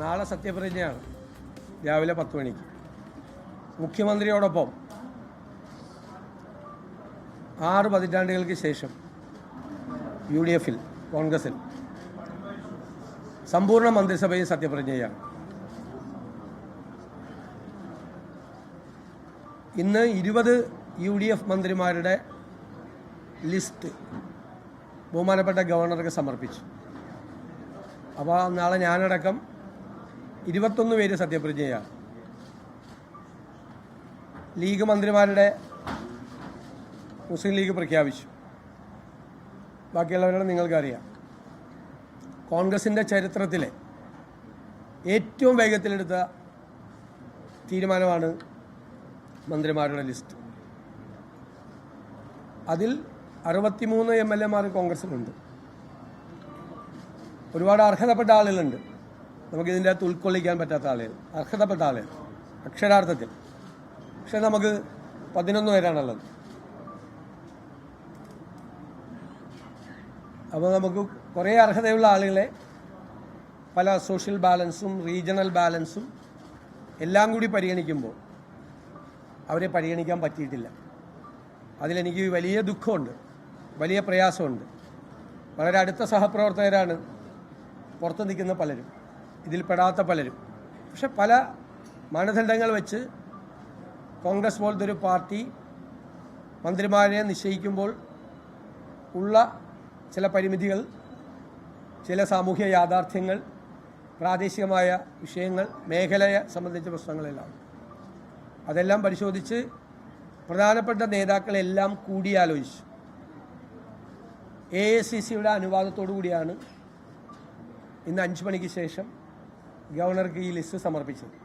നാളെ സത്യപ്രതിജ്ഞയാണ് രാവിലെ 10 മണിക്ക്. മുഖ്യമന്ത്രിയോടൊപ്പം 6 പതിറ്റാണ്ടുകൾക്ക് ശേഷം UDF-ൽ കോൺഗ്രസിൽ സമ്പൂർണ്ണ മന്ത്രിസഭയിൽ സത്യപ്രതിജ്ഞയാണ്. ഇന്ന് 20 UDF മന്ത്രിമാരുടെ ലിസ്റ്റ് ബഹുമാനപ്പെട്ട ഗവർണർക്ക് സമർപ്പിച്ചു. അപ്പോൾ നാളെ ഞാനടക്കം 21 പേര് സത്യപ്രതിജ്ഞയാണ്. ലീഗ് മന്ത്രിമാരുടെ മുസ്ലിം ലീഗ് പ്രഖ്യാപിച്ചു. ബാക്കിയുള്ളവരുടെ നിങ്ങൾക്കറിയാം. കോൺഗ്രസിൻ്റെ ചരിത്രത്തിലെ ഏറ്റവും വേഗത്തിലെടുത്ത തീരുമാനമാണ് മന്ത്രിമാരുടെ ലിസ്റ്റ്. അതിൽ 63 MLA-മാർ കോൺഗ്രസിലുണ്ട്. ഒരുപാട് അർഹതപ്പെട്ട ആളുകളുണ്ട്. നമുക്കിതിൻ്റെ അകത്ത് ഉൾക്കൊള്ളിക്കാൻ പറ്റാത്ത ആളുകൾ, അർഹതപ്പെട്ട ആളുകൾ അക്ഷരാർത്ഥത്തിൽ. പക്ഷെ നമുക്ക് 11 പേരാണുള്ളത്. അപ്പോൾ നമുക്ക് കുറേ അർഹതയുള്ള ആളുകളെ പല സോഷ്യൽ ബാലൻസും റീജിയണൽ ബാലൻസും എല്ലാം കൂടി പരിഗണിക്കുമ്പോൾ അവരെ പരിഗണിക്കാൻ പറ്റിയിട്ടില്ല. അതിലെനിക്ക് വലിയ ദുഃഖമുണ്ട്, വലിയ പ്രയാസമുണ്ട്. വളരെ അടുത്ത സഹപ്രവർത്തകരാണ് പുറത്ത് നിൽക്കുന്ന പലരും, ഇതിൽ പെടാത്ത പലരും. പക്ഷെ പല മാനദണ്ഡങ്ങൾ വെച്ച് കോൺഗ്രസ് പോലത്തെ ഒരു പാർട്ടി മന്ത്രിമാരെ നിശ്ചയിക്കുമ്പോൾ ഉള്ള ചില പരിമിതികൾ, ചില സാമൂഹ്യ യാഥാർത്ഥ്യങ്ങൾ, പ്രാദേശികമായ വിഷയങ്ങൾ, മേഖലയെ സംബന്ധിച്ച പ്രശ്നങ്ങളെല്ലാം അതെല്ലാം പരിശോധിച്ച് പ്രധാനപ്പെട്ട നേതാക്കളെല്ലാം കൂടിയാലോചിച്ചു. AICCയുടെ അനുവാദത്തോടു കൂടിയാണ് ഇന്ന് 5 മണിക്ക് ശേഷം ഗവർണർക്ക് ഈ ലിസ്റ്റ് സമർപ്പിച്ചത്.